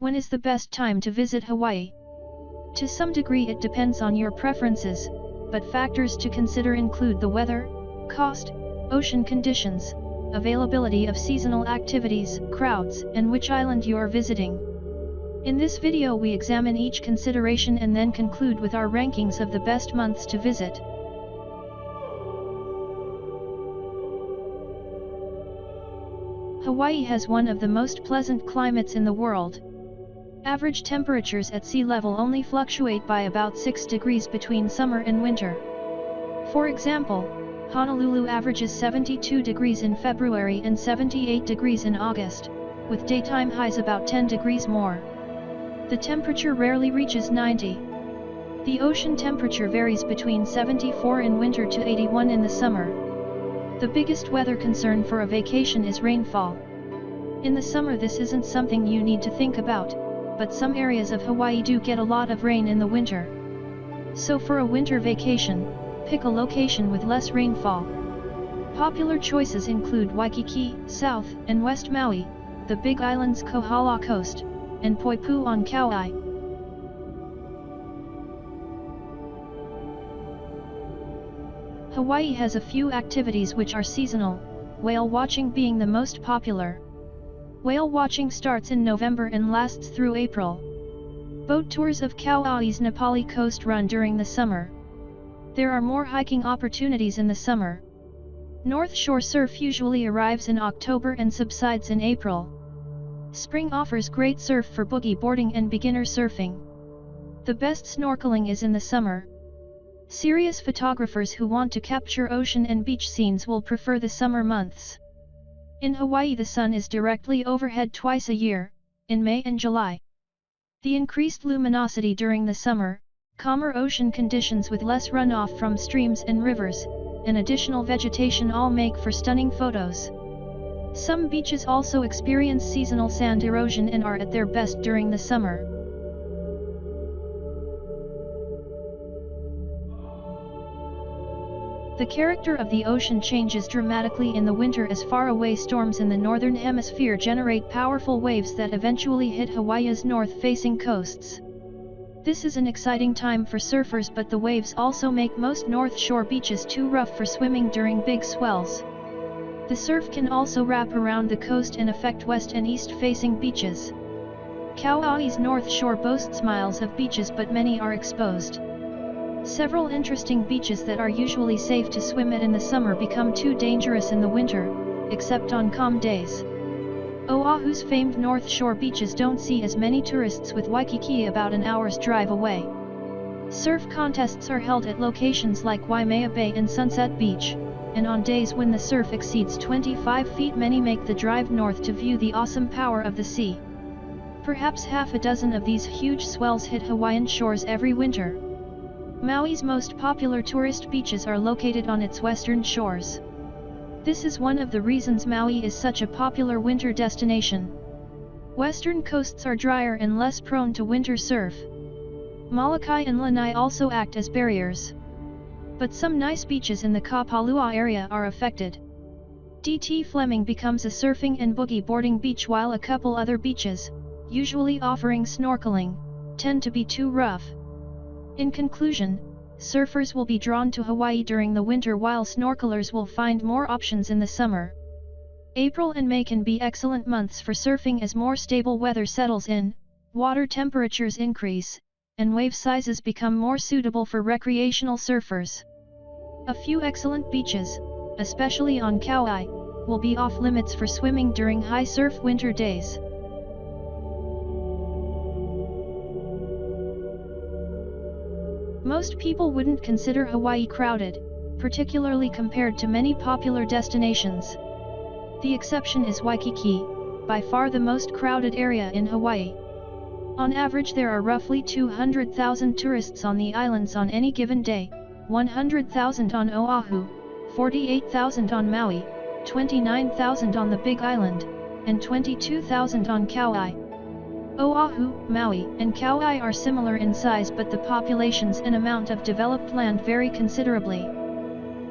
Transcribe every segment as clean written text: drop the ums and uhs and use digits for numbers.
When is the best time to visit Hawaii? To some degree it depends on your preferences, but factors to consider include the weather, cost, ocean conditions, availability of seasonal activities, crowds, and which island you are visiting. In this video we examine each consideration and then conclude with our rankings of the best months to visit. Hawaii has one of the most pleasant climates in the world. Average temperatures at sea level only fluctuate by about 6 degrees between summer and winter. For example, Honolulu averages 72 degrees in February and 78 degrees in August, with daytime highs about 10 degrees more. The temperature rarely reaches 90. The ocean temperature varies between 74 in winter to 81 in the summer. The biggest weather concern for a vacation is rainfall. In the summer this isn't something you need to think about, but some areas of Hawaii do get a lot of rain in the winter. So for a winter vacation, pick a location with less rainfall. Popular choices include Waikiki, South and West Maui, the Big Island's Kohala Coast, and Poipu on Kauai. Hawaii has a few activities which are seasonal, whale watching being the most popular. Whale watching starts in November and lasts through April. Boat tours of Kauai's Nepali coast run during the summer. There are more hiking opportunities in the summer. North Shore surf usually arrives in October and subsides in April. Spring offers great surf for boogie boarding and beginner surfing. The best snorkeling is in the summer. Serious photographers who want to capture ocean and beach scenes will prefer the summer months. In Hawaii the sun is directly overhead twice a year, in May and July. The increased luminosity during the summer, calmer ocean conditions with less runoff from streams and rivers, and additional vegetation all make for stunning photos. Some beaches also experience seasonal sand erosion and are at their best during the summer. The character of the ocean changes dramatically in the winter as faraway storms in the northern hemisphere generate powerful waves that eventually hit Hawaii's north-facing coasts. This is an exciting time for surfers, but the waves also make most North Shore beaches too rough for swimming during big swells. The surf can also wrap around the coast and affect west and east-facing beaches. Kauai's North Shore boasts miles of beaches, but many are exposed. Several interesting beaches that are usually safe to swim at in the summer become too dangerous in the winter, except on calm days. Oahu's famed North Shore beaches don't see as many tourists, with Waikiki about an hour's drive away. Surf contests are held at locations like Waimea Bay and Sunset Beach, and on days when the surf exceeds 25 feet many make the drive north to view the awesome power of the sea. Perhaps half a dozen of these huge swells hit Hawaiian shores every winter. Maui's most popular tourist beaches are located on its western shores. This is one of the reasons Maui is such a popular winter destination. Western coasts are drier and less prone to winter surf. Molokai and Lanai also act as barriers. But some nice beaches in the Kapalua area are affected. DT Fleming becomes a surfing and boogie boarding beach, while a couple other beaches, usually offering snorkeling, tend to be too rough. In conclusion, surfers will be drawn to Hawaii during the winter while snorkelers will find more options in the summer. April and May can be excellent months for surfing as more stable weather settles in, water temperatures increase, and wave sizes become more suitable for recreational surfers. A few excellent beaches, especially on Kauai, will be off limits for swimming during high surf winter days. Most people wouldn't consider Hawaii crowded, particularly compared to many popular destinations. The exception is Waikiki, by far the most crowded area in Hawaii. On average there are roughly 200,000 tourists on the islands on any given day, 100,000 on Oahu, 48,000 on Maui, 29,000 on the Big Island, and 22,000 on Kauai. Oahu, Maui, and Kauai are similar in size, but the populations and amount of developed land vary considerably.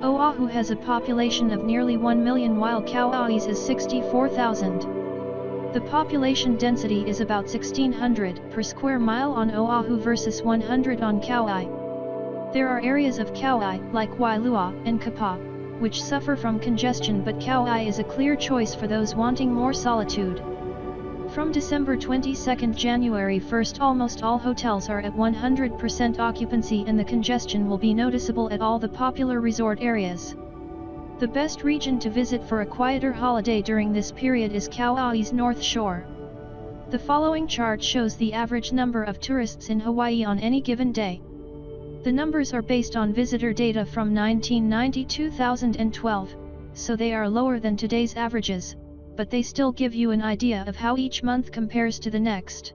Oahu has a population of nearly 1 million while Kauai's is 64,000. The population density is about 1600 per square mile on Oahu versus 100 on Kauai. There are areas of Kauai, like Wailua and Kapa, which suffer from congestion, but Kauai is a clear choice for those wanting more solitude. From December 22 to January 1, almost all hotels are at 100% occupancy and the congestion will be noticeable at all the popular resort areas. The best region to visit for a quieter holiday during this period is Kauai's North Shore. The following chart shows the average number of tourists in Hawaii on any given day. The numbers are based on visitor data from 1990-2012, so they are lower than today's averages, but they still give you an idea of how each month compares to the next.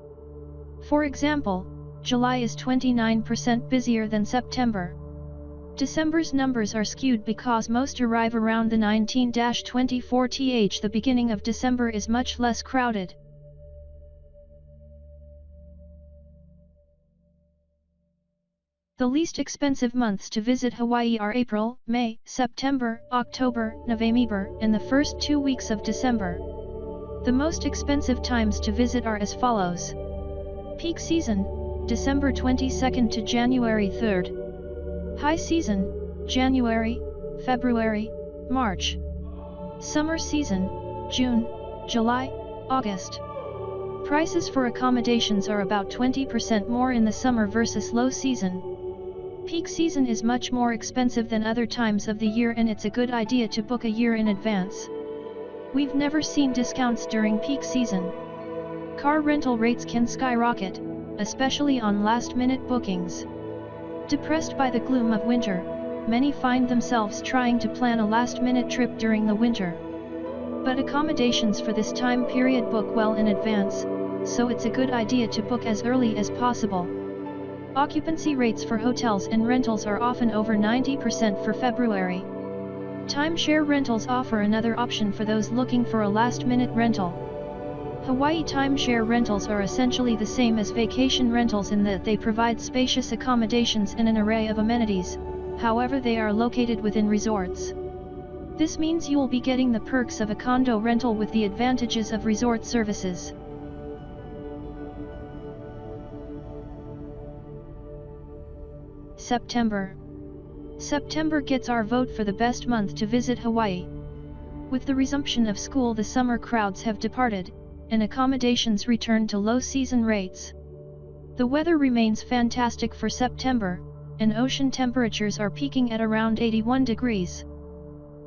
For example, July is 29% busier than September. December's numbers are skewed because most arrive around the 19-24th. The beginning of December is much less crowded. The least expensive months to visit Hawaii are April, May, September, October, November, and the first 2 weeks of December. The most expensive times to visit are as follows. Peak season, December 22 to January 3. High season, January, February, March. Summer season, June, July, August. Prices for accommodations are about 20% more in the summer versus low season. Peak season is much more expensive than other times of the year, and it's a good idea to book a year in advance. We've never seen discounts during peak season. Car rental rates can skyrocket, especially on last-minute bookings. Depressed by the gloom of winter, many find themselves trying to plan a last-minute trip during the winter. But accommodations for this time period book well in advance, so it's a good idea to book as early as possible. Occupancy rates for hotels and rentals are often over 90% for February. Timeshare rentals offer another option for those looking for a last-minute rental. Hawaii timeshare rentals are essentially the same as vacation rentals in that they provide spacious accommodations and an array of amenities, however they are located within resorts. This means you will be getting the perks of a condo rental with the advantages of resort services. September. September gets our vote for the best month to visit Hawaii. With the resumption of school, the summer crowds have departed, and accommodations return to low-season rates. The weather remains fantastic for September, and ocean temperatures are peaking at around 81 degrees.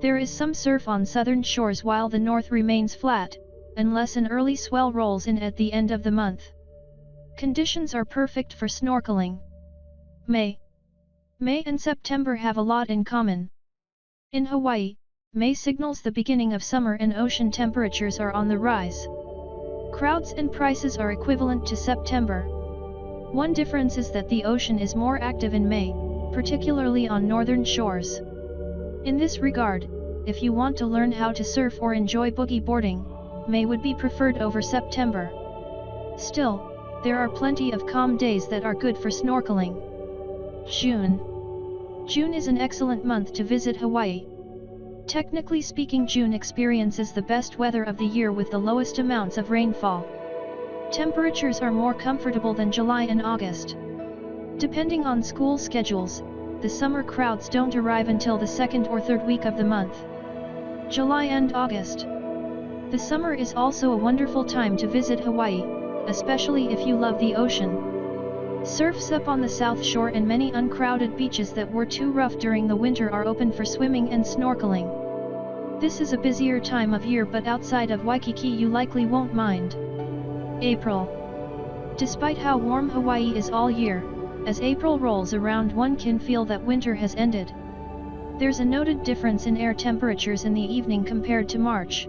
There is some surf on southern shores while the north remains flat, unless an early swell rolls in at the end of the month. Conditions are perfect for snorkeling. May and September have a lot in common. In Hawaii, May signals the beginning of summer and ocean temperatures are on the rise. Crowds and prices are equivalent to September. One difference is that the ocean is more active in May, particularly on northern shores. In this regard, if you want to learn how to surf or enjoy boogie boarding, May would be preferred over September. Still, there are plenty of calm days that are good for snorkeling. June is an excellent month to visit Hawaii. Technically speaking, June experiences the best weather of the year with the lowest amounts of rainfall. Temperatures are more comfortable than July and August. Depending on school schedules, the summer crowds don't arrive until the second or third week of the month. July and August. The summer is also a wonderful time to visit Hawaii, especially if you love the ocean. Surfs up on the South Shore and many uncrowded beaches that were too rough during the winter are open for swimming and snorkeling. This is a busier time of year, but outside of Waikiki you likely won't mind. April. Despite how warm Hawaii is all year, as April rolls around one can feel that winter has ended. There's a noted difference in air temperatures in the evening compared to March.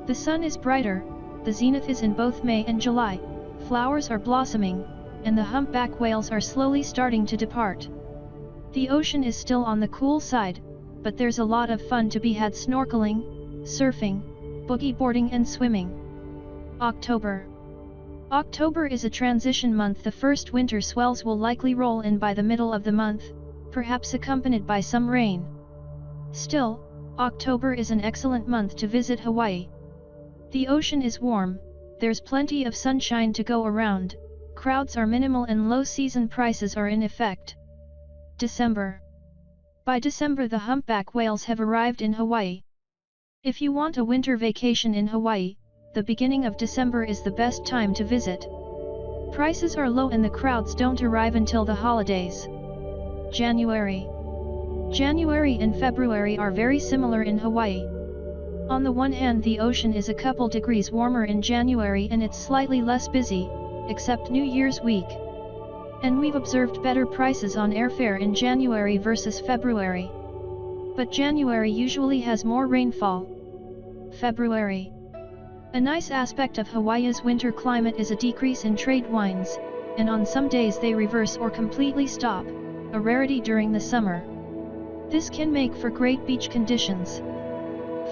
The sun is brighter, the zenith is in both May and July, flowers are blossoming, and the humpback whales are slowly starting to depart. The ocean is still on the cool side, but there's a lot of fun to be had snorkeling, surfing, boogie boarding and swimming. October. October is a transition month. The first winter swells will likely roll in by the middle of the month, perhaps accompanied by some rain. Still, October is an excellent month to visit Hawaii. The ocean is warm, there's plenty of sunshine to go around, crowds are minimal and low season prices are in effect. December. By December the humpback whales have arrived in Hawaii. If you want a winter vacation in Hawaii, the beginning of December is the best time to visit. Prices are low and the crowds don't arrive until the holidays. January. January and February are very similar in Hawaii. On the one hand, the ocean is a couple degrees warmer in January and it's slightly less busy, except New Year's week. And we've observed better prices on airfare in January versus February. But January usually has more rainfall. February. A nice aspect of Hawaii's winter climate is a decrease in trade winds, and on some days they reverse or completely stop, a rarity during the summer. This can make for great beach conditions.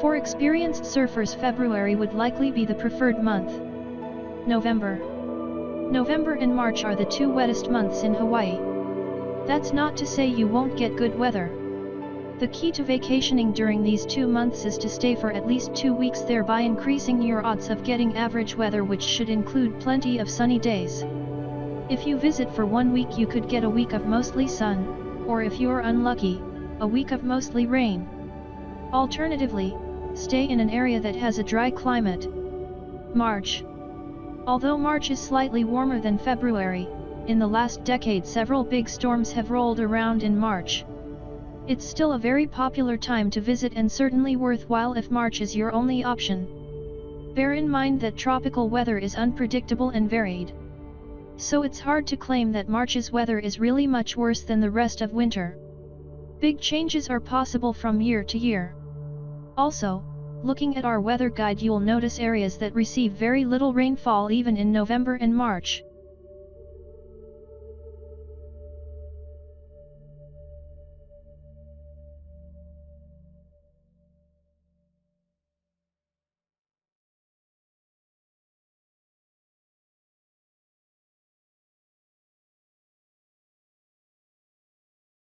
For experienced surfers, February would likely be the preferred month. November. November and March are the two wettest months in Hawaii. That's not to say you won't get good weather. The key to vacationing during these 2 months is to stay for at least 2 weeks, thereby increasing your odds of getting average weather, which should include plenty of sunny days. If you visit for 1 week, you could get a week of mostly sun, or if you're unlucky, a week of mostly rain. Alternatively, stay in an area that has a dry climate. March. Although March is slightly warmer than February, in the last decade several big storms have rolled around in March. It's still a very popular time to visit and certainly worthwhile if March is your only option. Bear in mind that tropical weather is unpredictable and varied. So it's hard to claim that March's weather is really much worse than the rest of winter. Big changes are possible from year to year. Also, looking at our weather guide, you'll notice areas that receive very little rainfall even in November and March.